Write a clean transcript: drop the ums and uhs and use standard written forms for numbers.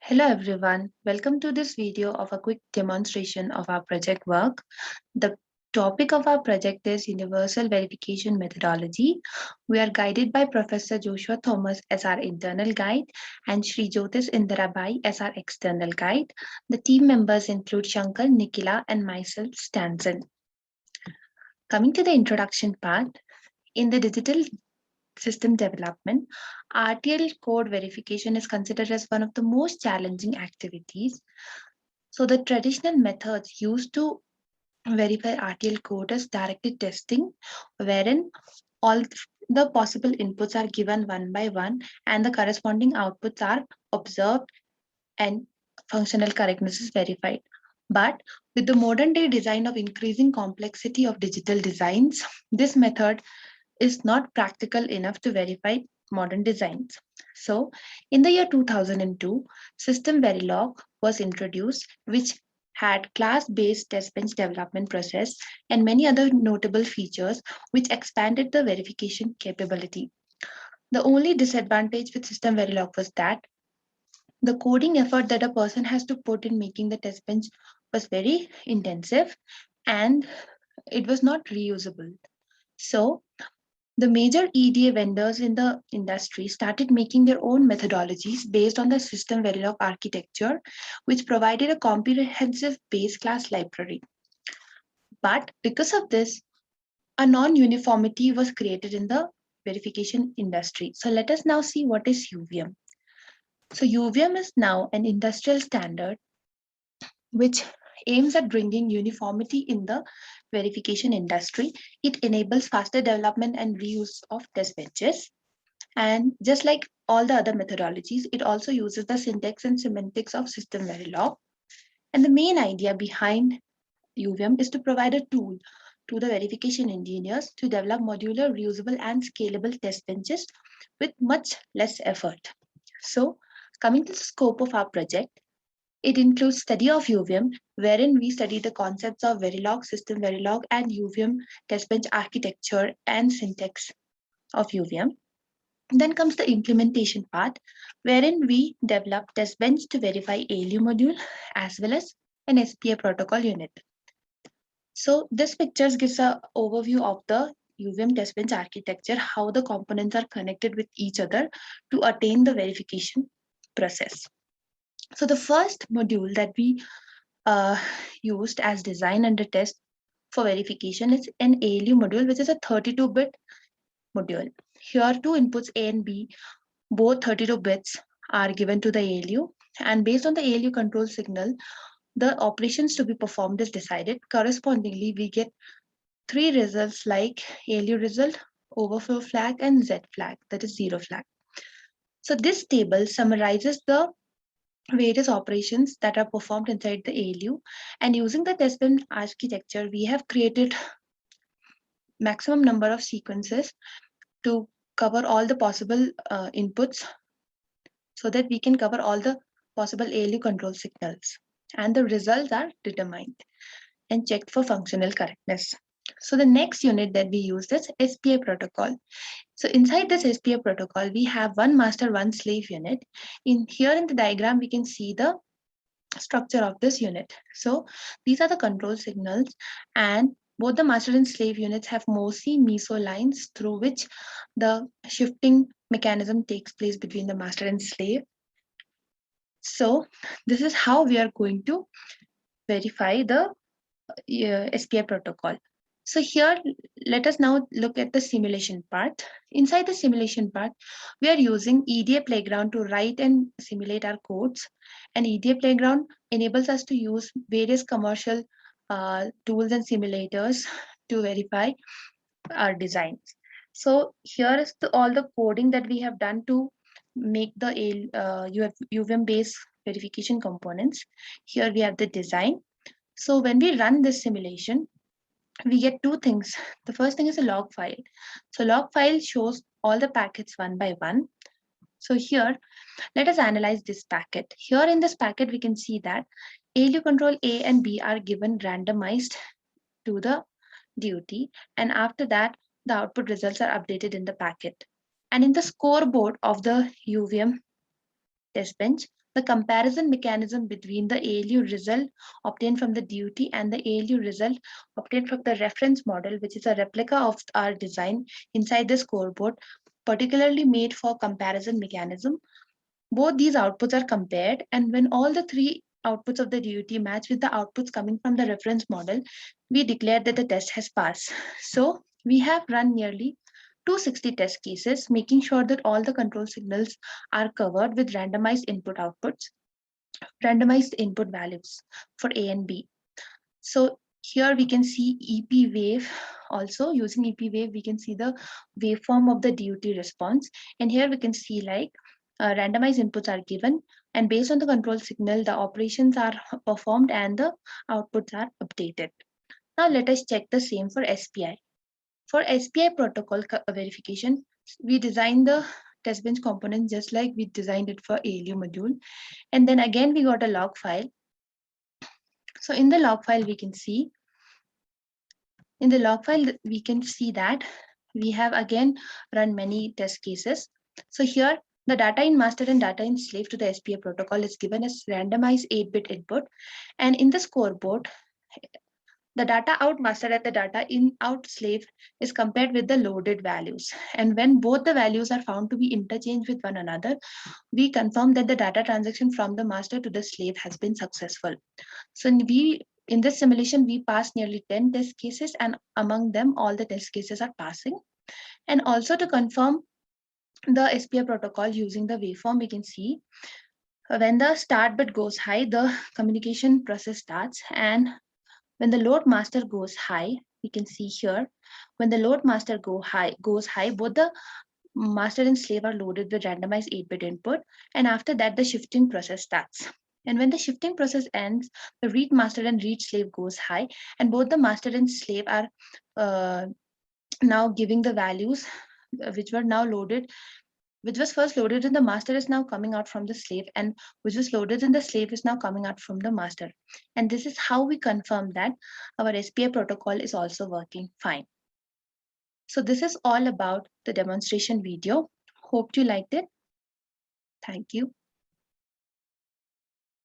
Hello everyone, welcome to this video of a quick demonstration of our project work. The topic of our project is Universal Verification Methodology. We are guided by Professor Joshua Thomas as our internal guide and Sri Jyotis Indirabai as our external guide. The team members include Shankar, Nikila and myself, Stanson. Coming to the introduction part, in the digital system development, RTL code verification is considered as one of the most challenging activities. So the traditional methods used to verify RTL code is directed testing, wherein all the possible inputs are given one by one and the corresponding outputs are observed and functional correctness is verified. But with the modern day design of increasing complexity of digital designs, this method is not practical enough to verify modern designs. So, in the year 2002, System Verilog was introduced, which had class-based test bench development process and many other notable features which expanded the verification capability. The only disadvantage with System Verilog was that the coding effort that a person has to put in making the test bench was very intensive and it was not reusable. So, the major EDA vendors in the industry started making their own methodologies based on the System Verilog architecture, which provided a comprehensive base class library. But because of this, a non-uniformity was created in the verification industry. So let us now see what is UVM. So UVM is now an industrial standard which aims at bringing uniformity in the verification industry. It enables faster development and reuse of test benches. And just like all the other methodologies, it also uses the syntax and semantics of System Verilog. And the main idea behind UVM is to provide a tool to the verification engineers to develop modular, reusable, and scalable test benches with much less effort. So, coming to the scope of our project, it includes study of UVM, wherein we study the concepts of Verilog, System Verilog, and UVM test bench architecture and syntax of UVM. Then comes the implementation part, wherein we develop test bench to verify ALU module as well as an SPA protocol unit. So this picture gives an overview of the UVM test bench architecture, how the components are connected with each other to attain the verification process. So the first module that we used as design under test for verification is an ALU module, which is a 32-bit module. Here two inputs A and B, both 32 bits are given to the ALU, and based on the ALU control signal, the operations to be performed is decided. Correspondingly, we get three results like ALU result, overflow flag, and Z flag, that is zero flag. So this table summarizes the various operations that are performed inside the ALU, and using the test bench architecture, we have created maximum number of sequences to cover all the possible inputs so that we can cover all the possible ALU control signals. And the results are determined and checked for functional correctness. So the next unit that we use is SPA protocol. So inside this SPA protocol, we have one master, one slave unit. Here in the diagram, we can see the structure of this unit. So these are the control signals, and both the master and slave units have MOSI meso lines through which the shifting mechanism takes place between the master and slave. So this is how we are going to verify the SPA protocol. So here, let us now look at the simulation part. Inside the simulation part, we are using EDA Playground to write and simulate our codes. And EDA Playground enables us to use various commercial tools and simulators to verify our designs. So here is all the coding that we have done to make the UVM-based verification components. Here we have the design. So when we run this simulation, we get two things. The first thing is a log file. So log file shows all the packets one by one. So here, let us analyze this packet. Here in this packet, we can see that ALU control A and B are given randomized to the DUT. And after that, the output results are updated in the packet. And in the scoreboard of the UVM test bench, the comparison mechanism between the ALU result obtained from the duty and the ALU result obtained from the reference model, which is a replica of our design inside the scoreboard, particularly made for comparison mechanism. Both these outputs are compared, and when all the three outputs of the DUT match with the outputs coming from the reference model, we declare that the test has passed. So we have run nearly 260 test cases, making sure that all the control signals are covered with randomized input outputs, randomized input values for A and B. So here we can see EP wave. Also using EP wave, we can see the waveform of the DUT response. And here we can see like randomized inputs are given, and based on the control signal, the operations are performed and the outputs are updated. Now let us check the same for SPI. For SPI protocol verification, we designed the test bench component just like we designed it for ALU module. And then again, we got a log file. So in the log file, we can see, that we have again run many test cases. So here, the data in master and data in slave to the SPI protocol is given as randomized 8-bit input. And in the scoreboard, the data out master and the data in out slave is compared with the loaded values. And when both the values are found to be interchanged with one another, we confirm that the data transaction from the master to the slave has been successful. So in this simulation, we passed nearly 10 test cases, and among them, all the test cases are passing. And also to confirm the SPI protocol using the waveform, we can see when the start bit goes high, the communication process starts, and when the load master goes high, we can see here, when the load master goes high, both the master and slave are loaded with randomized 8-bit input, and after that, the shifting process starts. And when the shifting process ends, the read master and read slave goes high, and both the master and slave are now giving the values which were now loaded, which was first loaded in the master is now coming out from the slave, and which was loaded in the slave is now coming out from the master. And this is how we confirm that our SPI protocol is also working fine. So this is all about the demonstration video. Hope you liked it. Thank you.